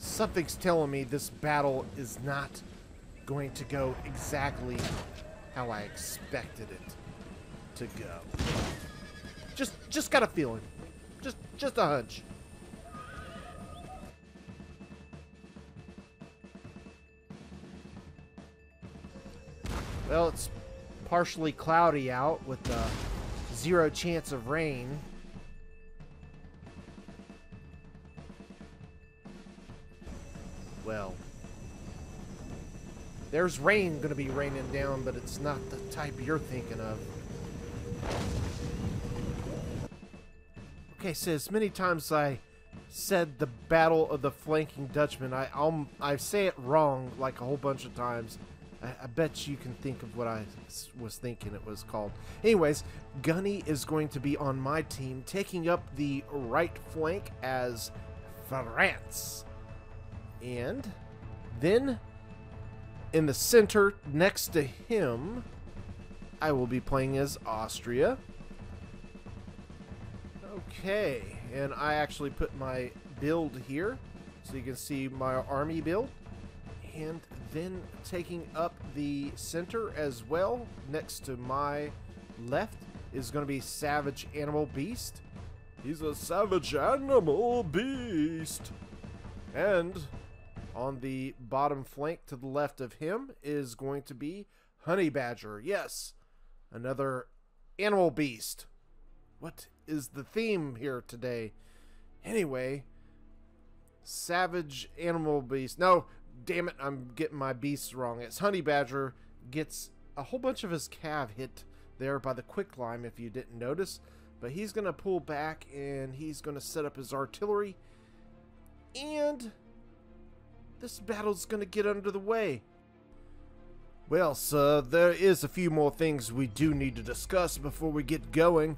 Something's telling me this battle is not going to go exactly how I expected it to go. Just got a feeling. Just a hunch. Well, it's partially cloudy out with 0 chance of rain. Well, there's rain going to be raining down, but it's not the type you're thinking of. Okay, so as many times I said the Battle of the Flanking Dutchmen, I say it wrong like a whole bunch of times. I bet you can think of what I was thinking it was called. Anyways, Gunny is going to be on my team, taking up the right flank as France. And then in the center next to him, I will be playing as Austria. Okay, and I actually put my build here so you can see my army build. And then taking up the center as well, next to my left, is going to be Savage Animal Beast. He's a Savage Animal Beast. And on the bottom flank to the left of him is going to be Honey Badger. Yes, another Animal Beast. What is the theme here today? Anyway, Savage Animal Beast. No, damn it, I'm getting my beasts wrong. It's Honey Badger gets a whole bunch of his cav hit there by the quicklime, if you didn't notice. But he's going to pull back and he's going to set up his artillery. And this battle's going to get under the way. Well, sir, there is a few more things we do need to discuss before we get going.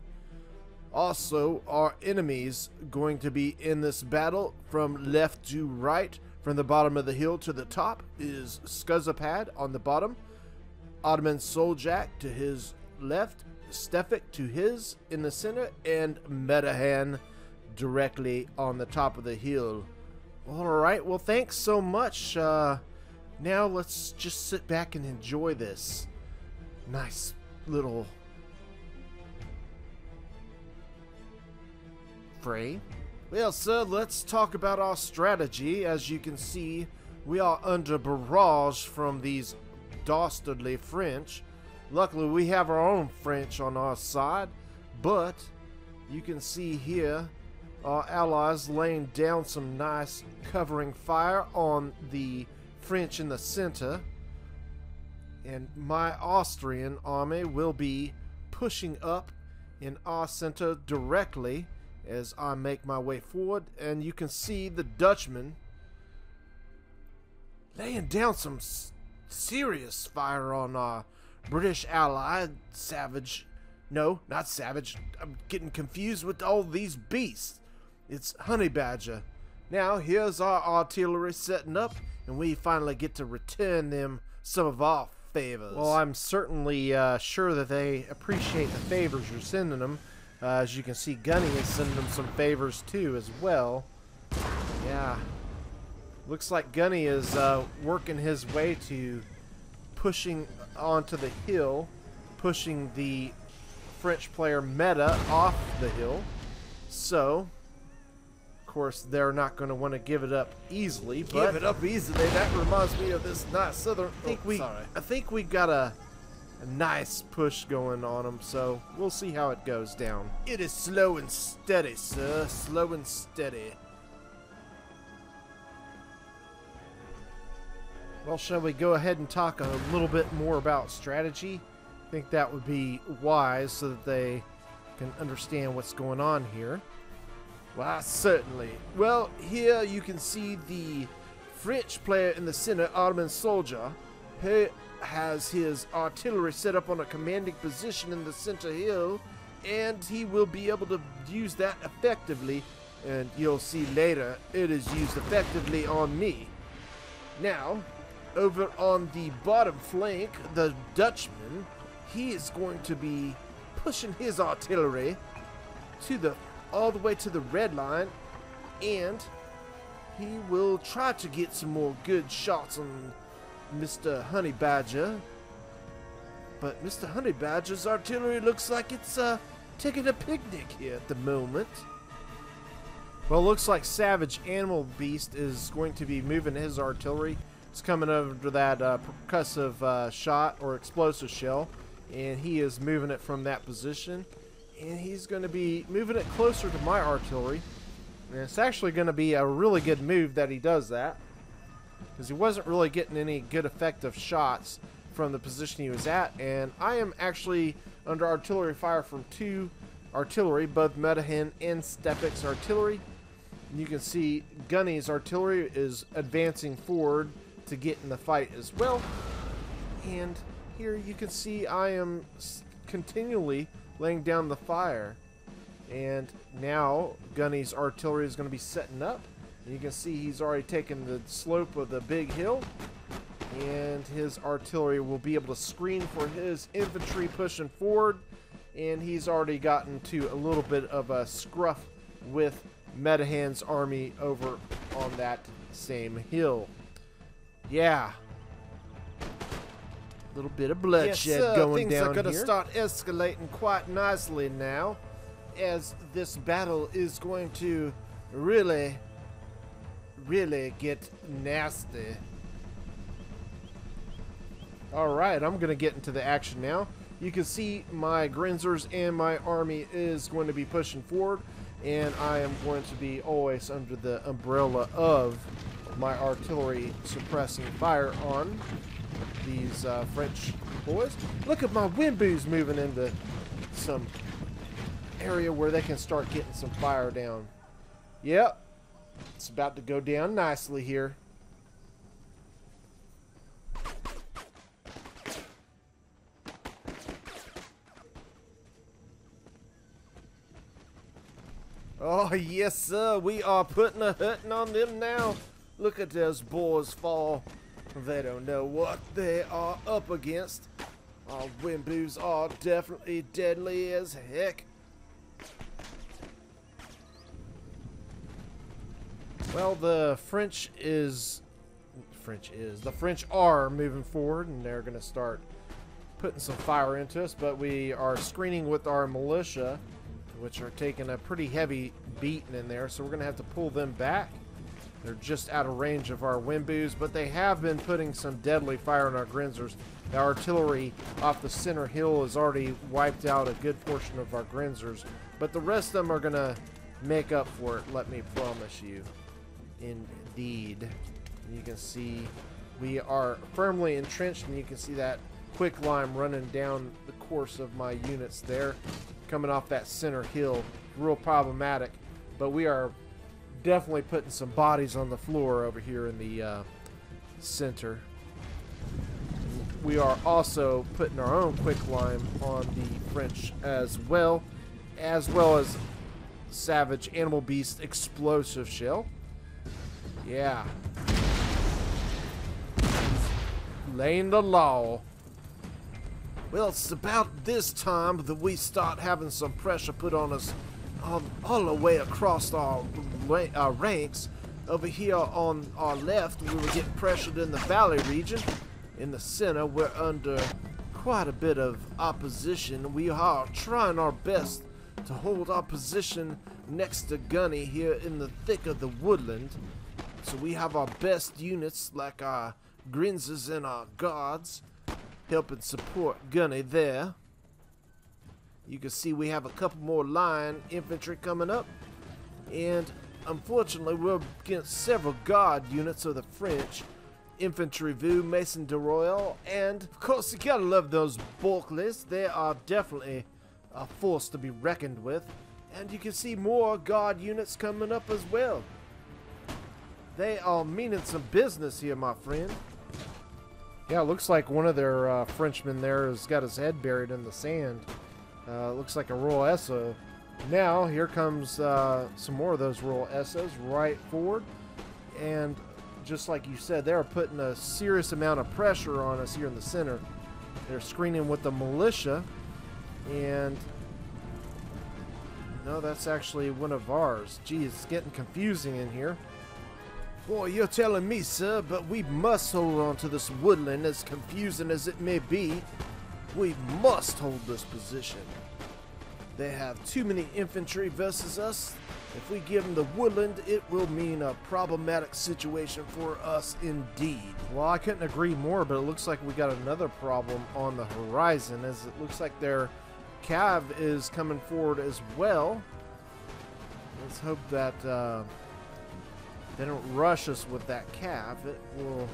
Also, our enemies going to be in this battle from left to right. From the bottom of the hill to the top is Skuzapad on the bottom, Ottoman Soljak to his left, Stefik to his in the center, and Medahan directly on the top of the hill. Alright, well thanks so much. Now let's just sit back and enjoy this nice little fray. Well, sir, let's talk about our strategy. As you can see, we are under barrage from these dastardly French. Luckily, we have our own French on our side, but you can see here our allies laying down some nice covering fire on the French in the center. And my Austrian army will be pushing up in our center directly as I make my way forward, and you can see the Dutchmen laying down some serious fire on our British ally, Savage. No, not Savage. I'm getting confused with all these beasts. It's Honey Badger. Now, here's our artillery setting up, and we finally get to return them some of our favors. Well, I'm certainly sure that they appreciate the favors you're sending them. As you can see, Gunny is sending them some favors too as well. Yeah. Looks like Gunny is working his way to pushing onto the hill, pushing the French player Meta off the hill. So, of course, they're not going to want to give it up easily. But give it up easily? That reminds me of this nice southern... I think we got a nice push going on them, so we'll see how it goes down. It is slow and steady, sir. Slow and steady. Well, shall we go ahead and talk a little bit more about strategy? I think that would be wise so that they can understand what's going on here. Well, certainly. Well, here you can see the French player in the center, Ottoman soldier. He has his artillery set up on a commanding position in the center hill, and he will be able to use that effectively, and you'll see later it is used effectively on me. Now, over on the bottom flank, the Dutchman, he is going to be pushing his artillery to the all the way to the red line, and he will try to get some more good shots on Mr. Honey Badger. But Mr. Honey Badger's artillery looks like it's taking a picnic here at the moment. Well, looks like Savage Animal Beast is going to be moving his artillery. It's coming over to that percussive shot or explosive shell, and he is moving it from that position. And he's going to be moving it closer to my artillery. And it's actually going to be a really good move that he does that, because he wasn't really getting any good effective shots from the position he was at. And I am actually under artillery fire from 2 artillery, both Medahan and Stepik's artillery. And you can see Gunny's artillery is advancing forward to get in the fight as well. And here you can see I am continually laying down the fire. And now Gunny's artillery is going to be setting up. And you can see he's already taken the slope of the big hill. And his artillery will be able to screen for his infantry pushing forward. And he's already gotten to a little bit of a scruff with Medahan's army over on that same hill. Yeah. A little bit of bloodshed going down here. Things are going to start escalating quite nicely now, as this battle is going to really get nasty. Alright, I'm going to get into the action now. You can see my Grinzers and my army is going to be pushing forward, and I am going to be always under the umbrella of my artillery suppressing fire on these French boys. Look at my Wimboos moving into some area where they can start getting some fire down. Yep, it's about to go down nicely here. Oh, yes, sir. We are putting a hurting on them now. Look at those boys fall. They don't know what they are up against. Our Wimboos are definitely deadly as heck. Well, the French are moving forward, and they're going to start putting some fire into us, but we are screening with our militia, which are taking a pretty heavy beating in there, so we're going to have to pull them back. They're just out of range of our Wimboos, but they have been putting some deadly fire on our Grinzers. The artillery off the center hill has already wiped out a good portion of our Grinzers, but the rest of them are going to make up for it, let me promise you. Indeed. You can see we are firmly entrenched, and you can see that quick line running down the course of my units there, coming off that center hill. Real problematic, but we are definitely putting some bodies on the floor over here in the center. We are also putting our own quick line on the French as well as Savage Animal Beast explosive shell. Yeah. Laying the law. Well, it's about this time that we start having some pressure put on us all the way across our ranks. Over here on our left, we were getting pressured in the valley region. In the center, we're under quite a bit of opposition. We are trying our best to hold our position next to Gunny here in the thick of the woodland. So we have our best units like our Grinzers and our guards helping support Gunny there. You can see we have a couple more line infantry coming up, and unfortunately we're against several guard units of the French infantry vu, Mason de Royal, and of course you gotta love those Bulkleys. They are definitely a force to be reckoned with, and you can see more guard units coming up as well. They are meaning some business here, my friend. Yeah, it looks like one of their Frenchmen there has got his head buried in the sand. Looks like a Royal Esso. Now, here comes some more of those Royal Essos right forward. And just like you said, they're putting a serious amount of pressure on us here in the center. They're screening with the militia. And no, that's actually one of ours. Gee, it's getting confusing in here. Boy, you're telling me, sir, but we must hold on to this woodland, as confusing as it may be. We must hold this position. They have too many infantry versus us. If we give them the woodland, it will mean a problematic situation for us indeed. Well, I couldn't agree more, but it looks like we got another problem on the horizon, as it looks like their cav is coming forward as well. Let's hope that they don't rush us with that cav. It will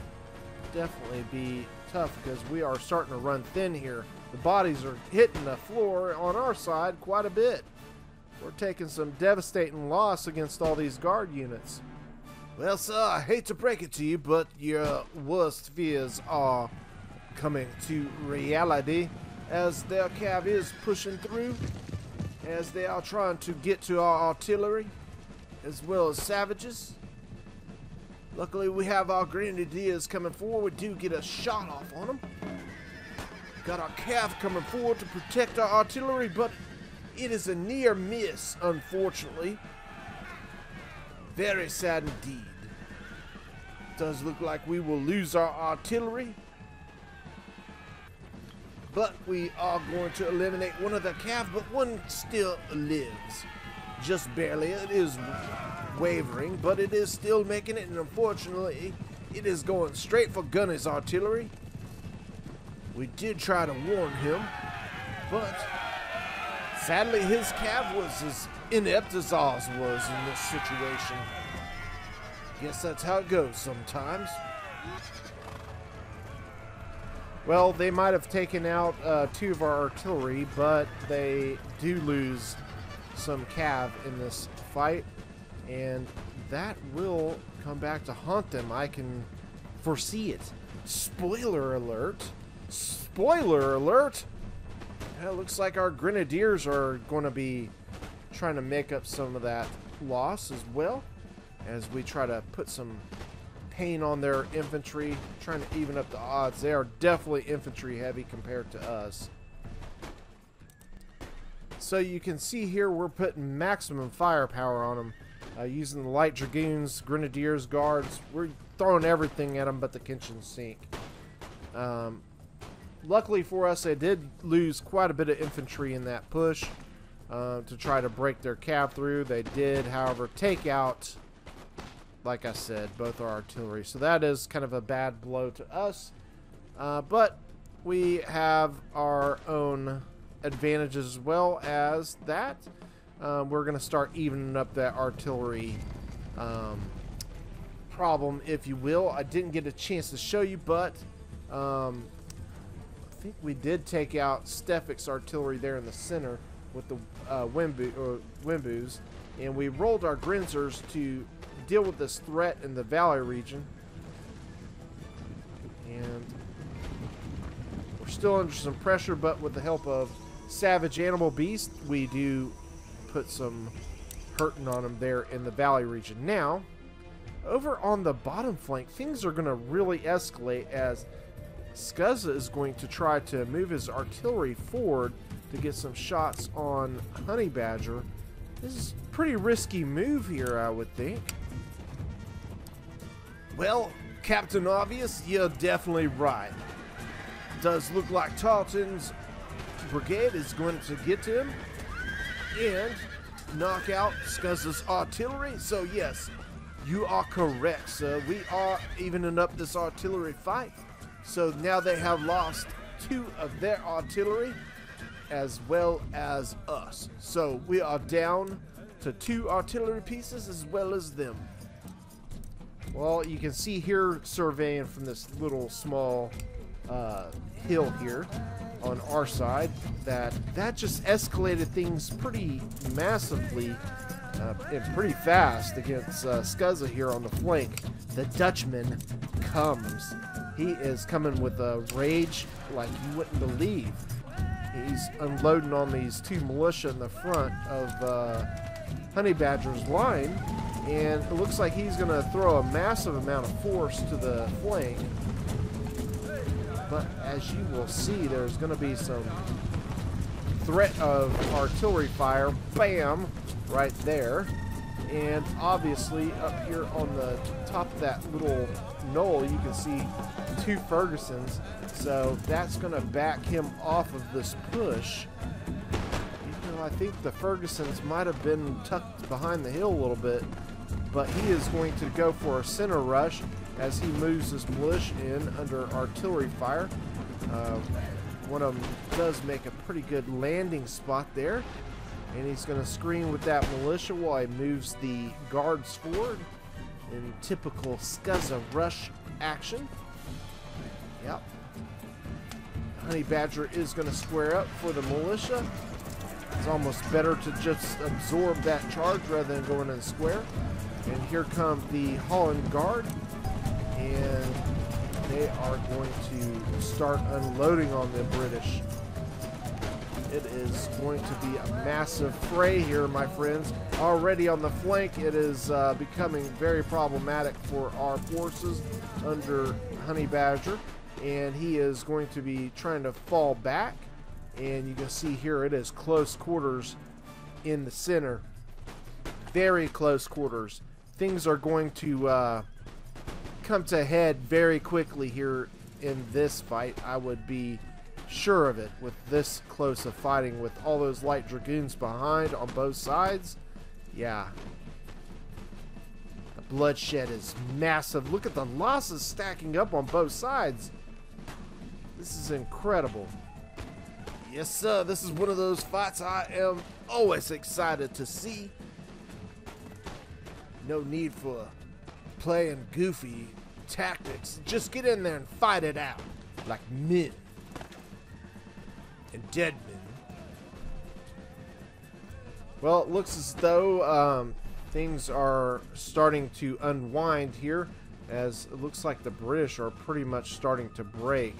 definitely be tough because we are starting to run thin here. The bodies are hitting the floor on our side quite a bit. We're taking some devastating loss against all these guard units. Well, sir, I hate to break it to you, but your worst fears are coming to reality, as their cav is pushing through, as they are trying to get to our artillery, as well as savages. Luckily, we have our grenadiers coming forward. We do get a shot off on them. Got our cav coming forward to protect our artillery, but it is a near miss, unfortunately. Very sad indeed. Does look like we will lose our artillery, but we are going to eliminate one of the cav, but one still lives. Just barely. It is wavering, but it is still making it, and unfortunately, it is going straight for Gunny's artillery. We did try to warn him, but sadly, his cav was as inept as ours was in this situation. Guess that's how it goes sometimes. Well, they might have taken out 2 of our artillery, but they do lose some cav in this fight, and that will come back to haunt them. I can foresee it. Spoiler alert. Spoiler alert. It looks like our grenadiers are going to be trying to make up some of that loss as well, as we try to put some pain on their infantry, trying to even up the odds. They are definitely infantry heavy compared to us. So you can see here we're putting maximum firepower on them, using the light dragoons, grenadiers, guards. We're throwing everything at them but the kitchen sink. Luckily for us, they did lose quite a bit of infantry in that push to try to break their cav through. They did, however, take out, like I said, both our artillery. So that is kind of a bad blow to us. But we have our own advantages as well as that. We're going to start evening up that artillery problem, if you will. I didn't get a chance to show you, but I think we did take out Stefik's artillery there in the center with the Wimboos, and we rolled our Grinzers to deal with this threat in the valley region. And we're still under some pressure, but with the help of Savage Animal Beast, we do put some hurting on them there in the valley region. Now, over on the bottom flank, things are going to really escalate, as Scuzza is going to try to move his artillery forward to get some shots on Honey Badger. This is a pretty risky move here, I would think. Well, Captain Obvious, you're definitely right. Does look like Tarleton's brigade is going to get to him and knock out Scuzza's artillery. So yes, you are correct, sir. We are evening up this artillery fight. So now they have lost 2 of their artillery as well as us. So we are down to 2 artillery pieces as well as them. Well, you can see here, surveying from this little small hill here on our side, that just escalated things pretty massively and pretty fast against Scuzza here on the flank. The Dutchman comes. He is coming with a rage like you wouldn't believe. He's unloading on these 2 militia in the front of Honey Badger's line, and it looks like he's going to throw a massive amount of force to the flank. But as you will see, there's going to be some threat of artillery fire. Bam! Right there. And obviously up here on the top of that little knoll, you can see 2 Fergusons. So that's going to back him off of this push. Even though I think the Fergusons might have been tucked behind the hill a little bit. But he is going to go for a center rush as he moves his militia in under artillery fire. One of them does make a pretty good landing spot there. And he's going to screen with that militia while he moves the guards forward in typical Scuzza rush action. Yep. Honey Badger is going to square up for the militia. It's almost better to just absorb that charge rather than going in square. And here comes the Holland Guard. And they are going to start unloading on the British. It is going to be a massive fray here, my friends. Already on the flank, it is becoming very problematic for our forces under Honey Badger. And he is going to be trying to fall back. And you can see here it is close quarters in the center. Very close quarters. Things are going to come to a head very quickly here in this fight. I would be sure of it with this close of fighting with all those light dragoons behind on both sides. Yeah. The bloodshed is massive. Look at the losses stacking up on both sides. This is incredible. Yes, sir. This is one of those fights I am always excited to see. No need for playing goofy tactics. Just get in there and fight it out like men. And dead men. Well, it looks as though things are starting to unwind here, as it looks like the British are pretty much starting to break.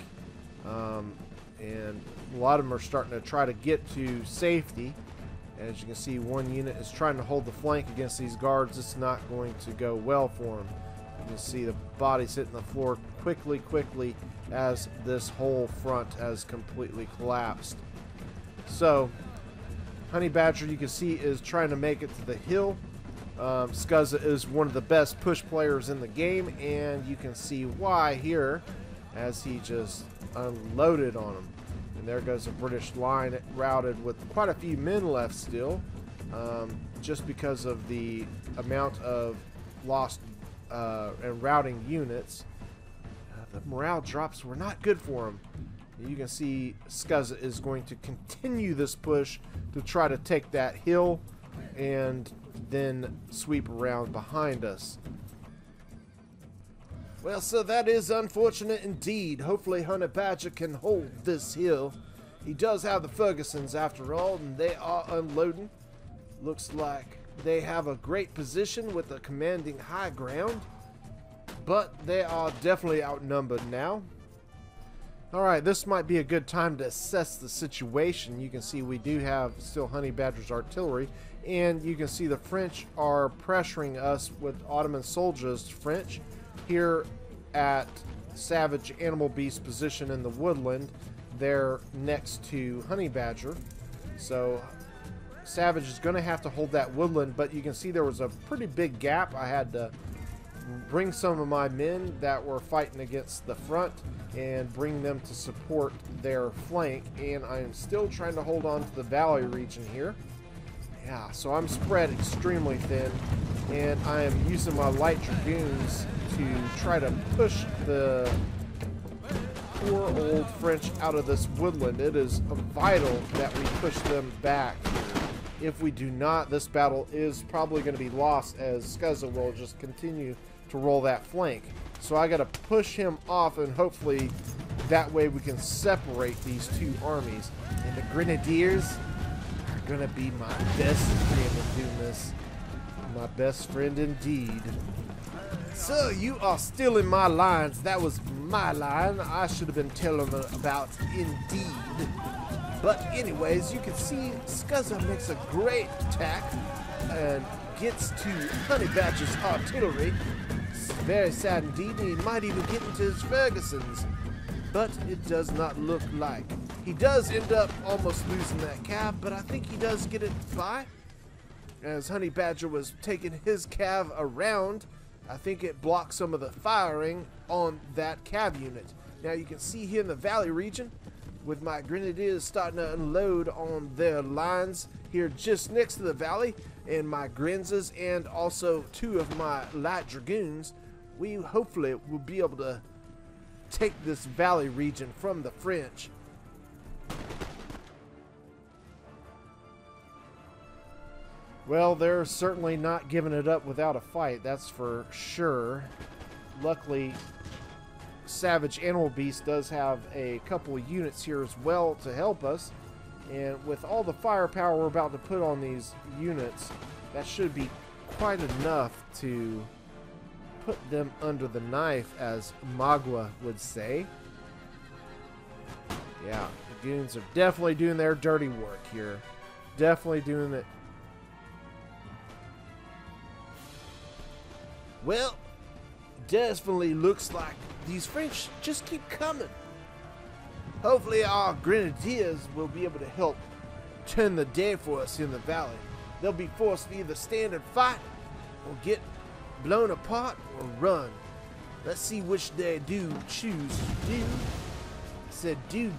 And a lot of them are starting to try to get to safety. As you can see, one unit is trying to hold the flank against these guards. It's not going to go well for them. You can see the bodies hitting the floor quickly as this whole front has completely collapsed. So, Honey Badger, you can see, is trying to make it to the hill. Scuzza is one of the best push players in the game, and you can see why here as he just unloaded on him. And there goes a British line routed with quite a few men left still, just because of the amount of lost and routing units. The morale drops were not good for him. You can see Scuzza is going to continue this push to try to take that hill and then sweep around behind us. Well, so that is unfortunate indeed. Hopefully Honey Badger can hold this hill. He does have the Fergusons after all, and they are unloading. Looks like they have a great position with a commanding high ground, but they are definitely outnumbered now. Alright, this might be a good time to assess the situation. You can see we do have still Honey Badger's artillery, and you can see the French are pressuring us with Ottoman soldiers. French here at Savage Animal Beast position in the woodland. They're next to Honey Badger. So Savage is going to have to hold that woodland, but you can see there was a pretty big gap. I had to bring some of my men that were fighting against the front and bring them to support their flank, and I am still trying to hold on to the valley region here. Yeah, so I'm spread extremely thin, and I am using my light dragoons to try to push the poor old French out of this woodland. It is vital that we push them back. If we do not, this battle is probably going to be lost, as Scuzza will just continue to roll that flank. So I got to push him off, and hopefully that way we can separate these two armies. And the Grenadiers are going to be my best friend in doing this. My best friend indeed. So you are still in my lines. That was my line. I should have been telling them about indeed. But anyways, you can see Scuzza makes a great attack and gets to Honey Badger's artillery. It's very sad indeed, and he might even get into his Fergusons. But it does not look like. He does end up almost losing that cab, but I think he does get it by. as Honey Badger was taking his cav around, I think it blocked some of the firing on that cav unit. Now you can see here in the valley region, with my grenadiers starting to unload on their lines here just next to the valley, and my Grenzas and also 2 of my light dragoons, we hopefully will be able to take this valley region from the French. Well, they're certainly not giving it up without a fight, that's for sure. Luckily, Savage Animal Beast does have a couple of units here as well to help us. And with all the firepower we're about to put on these units, that should be quite enough to put them under the knife, as Magua would say. Yeah, the goons are definitely doing their dirty work here. Definitely doing it. Well, definitely looks like these French just keep coming. Hopefully our grenadiers will be able to help turn the day for us in the valley. They'll be forced to either stand and fight or get blown apart or run. Let's see which they do choose to do. I said do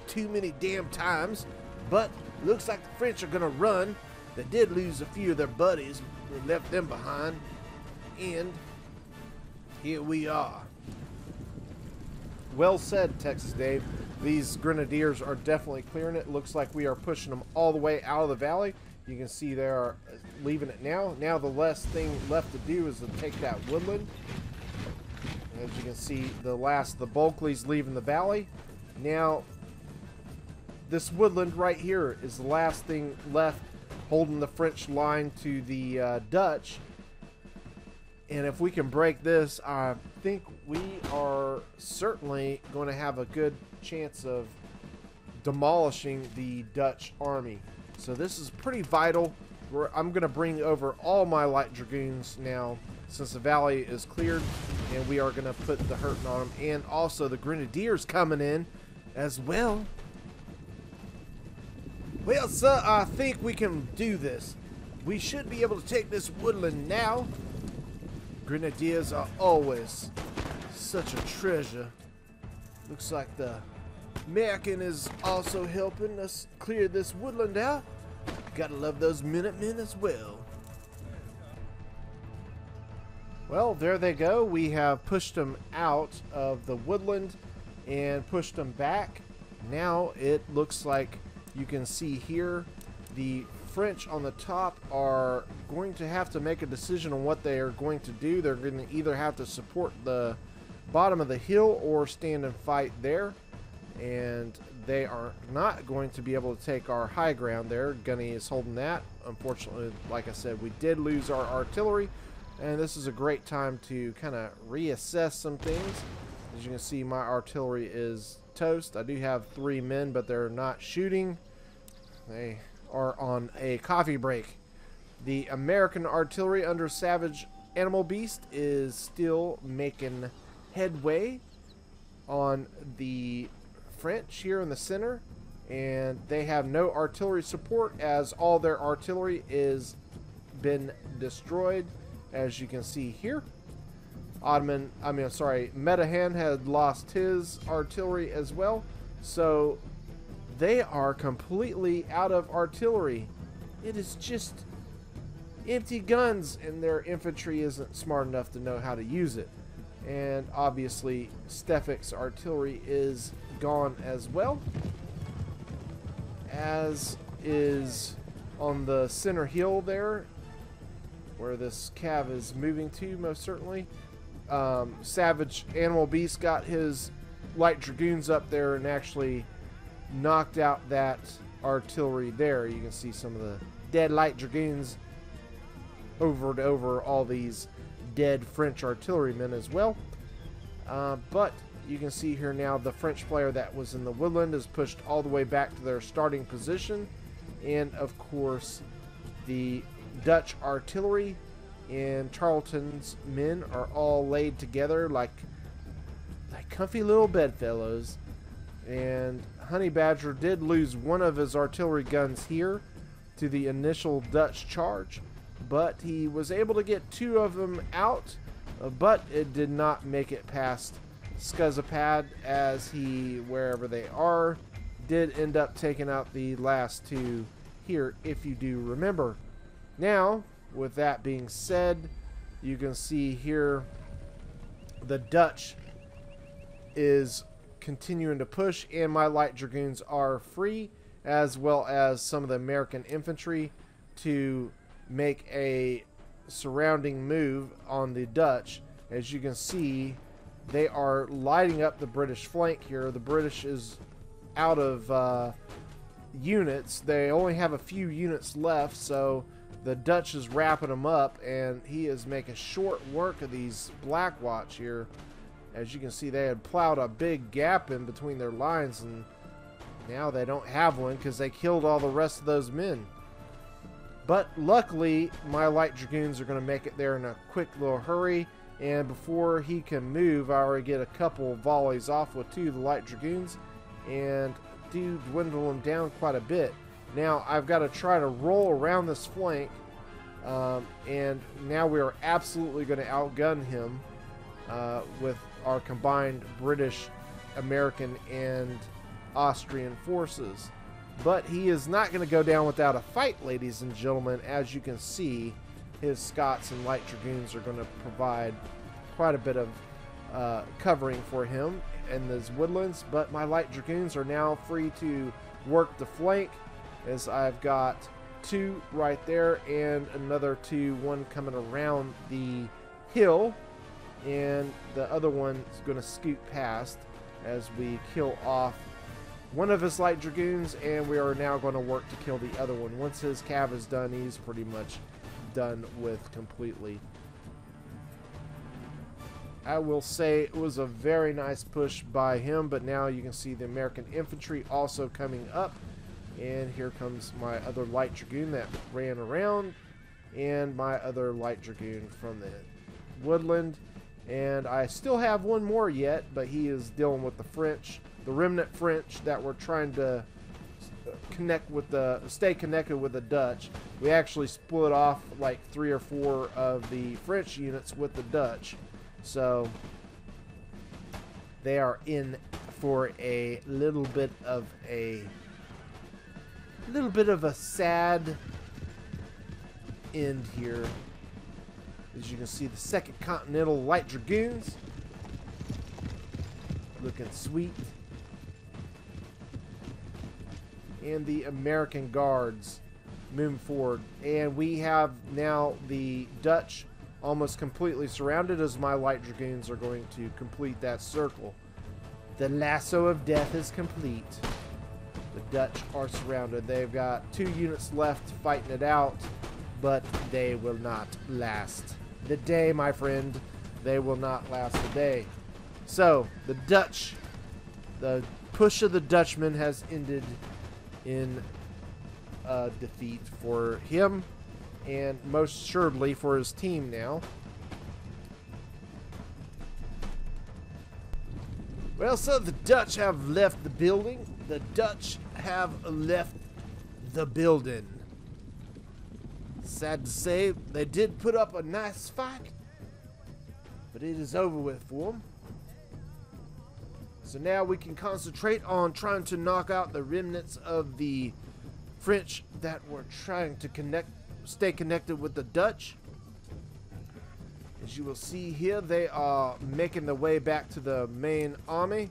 too many damn times, but looks like the French are gonna run. They did lose a few of their buddies and left them behind. And here we are. Well said, Texas Dave. These grenadiers are definitely clearing it. Looks like we are pushing them all the way out of the valley. You can see they are leaving it now. Now the last thing left to do is to take that woodland. As you can see, the Bulkley's leaving the valley. Now, this woodland right here is the last thing left holding the French line to the Dutch. And if we can break this, I think we are certainly going to have a good chance of demolishing the Dutch army. So this is pretty vital. I'm going to bring over all my light dragoons now, since the valley is cleared, and we are going to put the hurting on them. And also the grenadiers coming in as well. Well, sir, I think we can do this. We should be able to take this woodland now. Grenadiers are always such a treasure. Looks like the American is also helping us clear this woodland out. Gotta love those Minutemen as well. Well, there they go. We have pushed them out of the woodland and pushed them back. Now it looks like you can see here the French on the top are going to have to make a decision on what they are going to do. They're going to either have to support the bottom of the hill or stand and fight there. And they are not going to be able to take our high ground there. Gunny is holding that. Unfortunately, like I said, we did lose our artillery. And this is a great time to kind of reassess some things. As you can see, my artillery is toast. I do have 3 men, but they're not shooting. They are on a coffee break. The American artillery under Savage Animal Beast is still making headway on the French here in the center, and they have no artillery support as all their artillery is been destroyed, as you can see here. Metahan had lost his artillery as well, so they are completely out of artillery. It is just empty guns, and their infantry isn't smart enough to know how to use it. And obviously, Stefik's artillery is gone as well, as is on the center hill there, where this cav is moving to, most certainly. Savage Animal Beast got his light dragoons up there and actually knocked out that artillery there. You can see some of the dead light dragoons over all these dead French artillerymen as well. But you can see here now the French player that was in the woodland is pushed all the way back to their starting position. And of course, the Dutch artillery and Charlton's men are all laid together like comfy little bedfellows. And Honey Badger did lose one of his artillery guns here to the initial Dutch charge. but he was able to get 2 of them out, but it did not make it past Skuzapad, as he, wherever they are, did end up taking out the last 2 here, if you do remember. Now, with that being said, you can see here the Dutch is continuing to push, and my light dragoons are free, as well as some of the American infantry, to make a surrounding move on the Dutch. As you can see, they are lighting up the British flank here. The British is out of units. They only have a few units left, so the Dutch is wrapping them up, and he is making short work of these Black Watch here. As you can see, they had plowed a big gap in between their lines, and now they don't have one because they killed all the rest of those men. But luckily, my light dragoons are going to make it there in a quick little hurry, and before he can move, I already get a couple volleys off with 2 of the light dragoons, and do dwindle them down quite a bit. Now I've got to try to roll around this flank, and now we are absolutely going to outgun him with our combined British, American, and Austrian forces. But he is not going to go down without a fight, ladies and gentlemen. As you can see, his Scots and light dragoons are going to provide quite a bit of covering for him in those woodlands. But my light dragoons are now free to work the flank, as I've got 2 right there and another 2, one coming around the hill, and the other one is going to scoot past as we kill off one of his light dragoons, and we are now going to work to kill the other one. Once his cav is done, he's pretty much done with completely. I will say it was a very nice push by him, but now you can see the American infantry also coming up, and here comes my other light dragoon that ran around, and my other light dragoon from the woodland. And I still have one more yet, but he is dealing with the French, the remnant French that were trying to stay connected with the Dutch. We actually split off like 3 or 4 of the French units with the Dutch, so they are in for a little bit of a sad end here. As you can see, the 2nd Continental Light Dragoons looking sweet, and the American Guards moving forward. And we have now the Dutch almost completely surrounded, as my light dragoons are going to complete that circle. The lasso of death is complete. The Dutch are surrounded. They've got 2 units left fighting it out, but they will not last the day, my friend. They will not last the day. So the Dutch, the push of the Dutchmen has ended in defeat for him, and most assuredly for his team now. Well, so the Dutch have left the building. The Dutch have left the building. Sad to say, they did put up a nice fight, but it is over with for them. So now we can concentrate on trying to knock out the remnants of the French that were trying to stay connected with the Dutch. As you will see here, they are making their way back to the main army.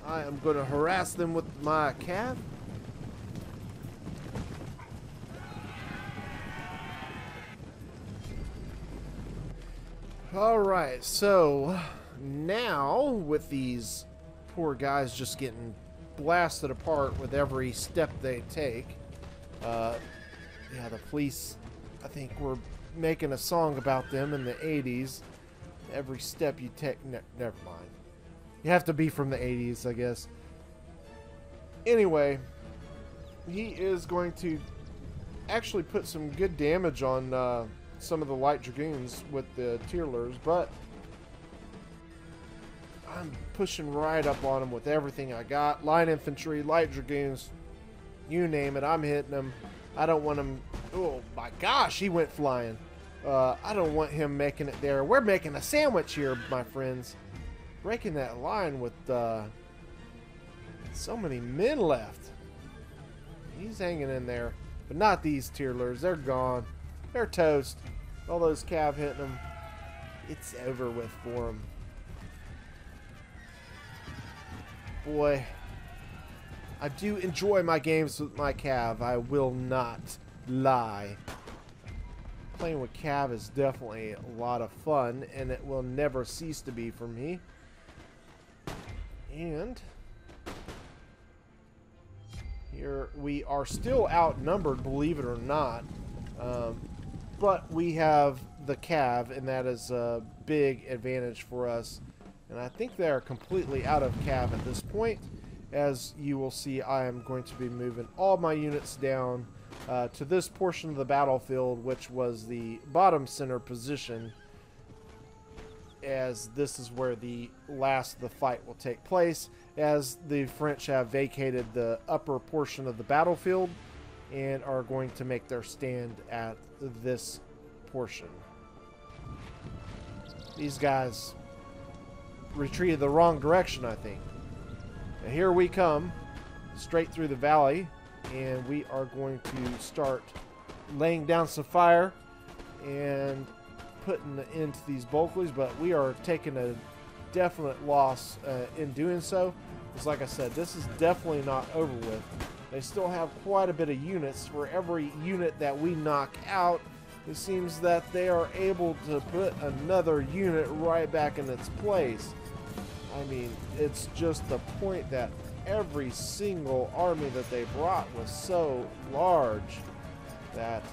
I am going to harass them with my cav. Alright, so now with these poor guys just getting blasted apart with every step they take, yeah, the police, I think, were making a song about them in the 80s. Every step you take, never mind. You have to be from the 80s, I guess. Anyway, he is going to actually put some good damage on some of the light dragoons with the Tyrlers, but I'm pushing right up on them with everything I got. Light infantry, light dragoons, you name it, I'm hitting them. I don't want him. Oh my gosh, he went flying. I don't want him making it there. We're making a sandwich here, my friends. Breaking that line with so many men left. He's hanging in there. But not these tierlers. They're gone. They're toast. All those cav hitting them. It's over with for them. Boy, I do enjoy my games with my cav. I will not lie. Playing with cav is definitely a lot of fun, and it will never cease to be for me. And here we are still outnumbered, believe it or not. But we have the cav, and that is a big advantage for us. And I think they are completely out of cav at this point. As you will see, I am going to be moving all my units down to this portion of the battlefield, which was the bottom center position, as this is where the last of the fight will take place, as the French have vacated the upper portion of the battlefield and are going to make their stand at this portion. These guys retreated the wrong direction, I think. And here we come, straight through the valley, and we are going to start laying down some fire and putting an end to these Bulkleys, but we are taking a definite loss in doing so. Because like I said, this is definitely not over with. They still have quite a bit of units. For every unit that we knock out, it seems that they are able to put another unit right back in its place. I mean, it's just the point that every single army that they brought was so large that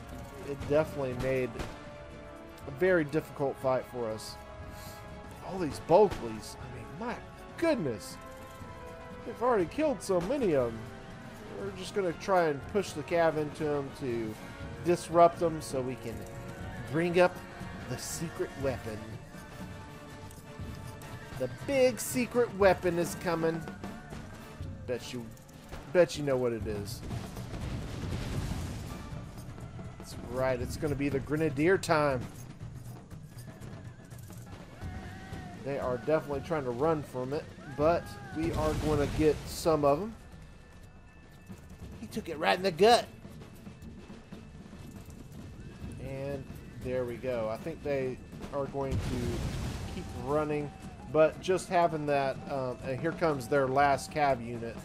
it definitely made a very difficult fight for us. All these Bulkleys, I mean, my goodness. They've already killed so many of them. We're just going to try and push the cav into them to disrupt them so we can bring up the secret weapon. The big secret weapon is coming. Bet you know what it is. That's right, it's going to be the Grenadier time. They are definitely trying to run from it, but we are going to get some of them. He took it right in the gut. And there we go. I think they are going to keep running, but just having that, and here comes their last cav unit.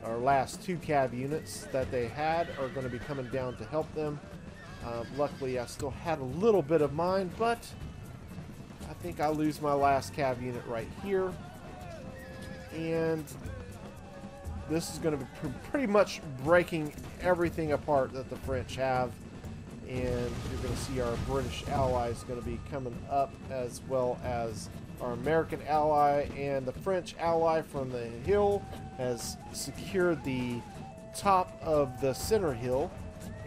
Our last two cav units that they had are going to be coming down to help them. Luckily, I still had a little bit of mine, but I think I lose my last cav unit right here. And this is going to be pretty much breaking everything apart that the French have. And you're going to see our British allies going to be coming up, as well as our American ally, and the French ally from the hill has secured the top of the center hill.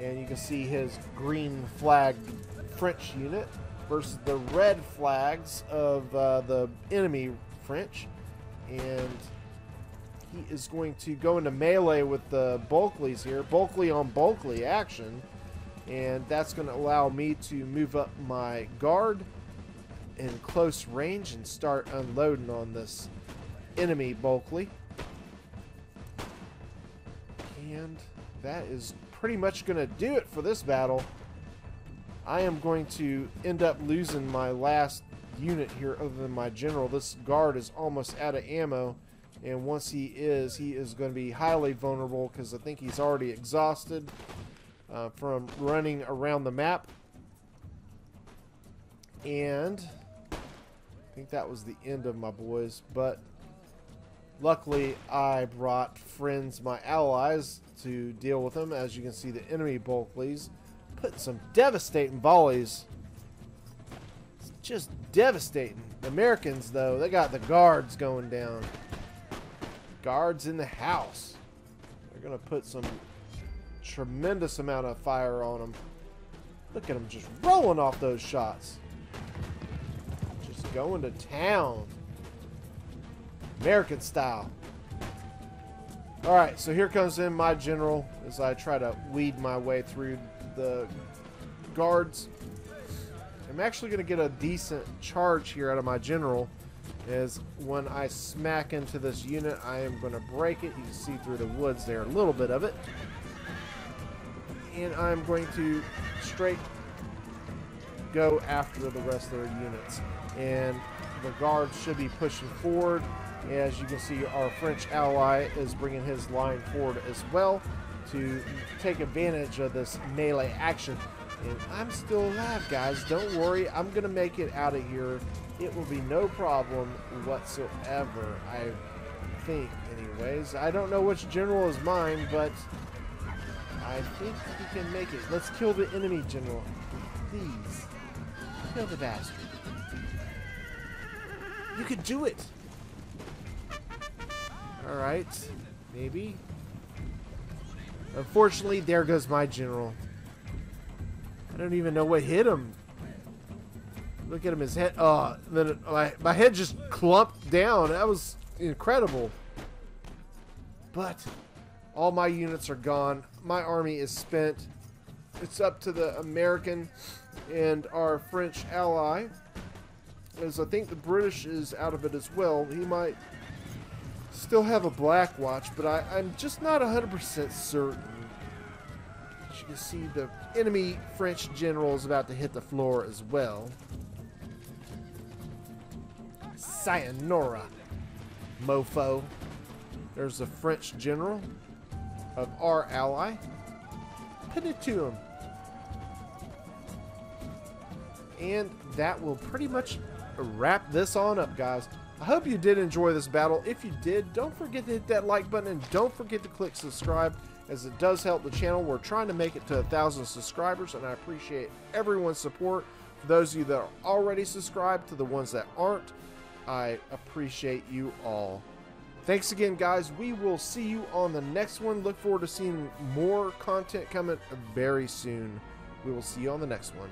And you can see his green flagged French unit versus the red flags of the enemy French. And he is going to go into melee with the Bulkleys here. Bulkley on Bulkley action. And that's going to allow me to move up my guard in close range and start unloading on this enemy Bulkley. And that is pretty much going to do it for this battle. I am going to end up losing my last unit here other than my general. This guard is almost out of ammo, and once he is going to be highly vulnerable because I think he's already exhausted from running around the map. And I think that was the end of my boys, but luckily I brought friends, my allies, to deal with them. As you can see, the enemy Bulkleys put some devastating volleys. It's just devastating. The Americans, though, they got the guards going down. Guards in the house. They're going to put some tremendous amount of fire on them. Look at them just rolling off those shots. Just going to town. American style. Alright, so here comes in my general as I try to weed my way through the guards. I'm actually going to get a decent charge here out of my general, as when I smack into this unit, I am going to break it. You can see through the woods there a little bit of it. And I'm going to straight go after the rest of their units. And the guards should be pushing forward. As you can see, our French ally is bringing his line forward as well to take advantage of this melee action. And I'm still alive, guys. Don't worry. I'm going to make it out of here. It will be no problem whatsoever, I think, anyways. I don't know which general is mine, but I think he can make it. Let's kill the enemy general. Please. Kill the bastard. You could do it. Alright. Maybe. Unfortunately, there goes my general. I don't even know what hit him. Look at him, his head. Oh, then my head just clumped down. That was incredible. But all my units are gone. My army is spent. It's up to the American and our French ally. As I think the British is out of it as well. He might still have a Black Watch, but I'm just not 100% certain. As you can see, the enemy French general is about to hit the floor as well. Sayonara, mofo. There's the French general of our ally. Put it to him. And that will pretty much wrap this on up, guys. I hope you did enjoy this battle. If you did, don't forget to hit that like button and don't forget to click subscribe, as it does help the channel. We're trying to make it to 1,000 subscribers, and I appreciate everyone's support. For those of you that are already subscribed, to the ones that aren't, I appreciate you all. Thanks again, guys. We will see you on the next one. Look forward to seeing more content coming very soon. We will see you on the next one.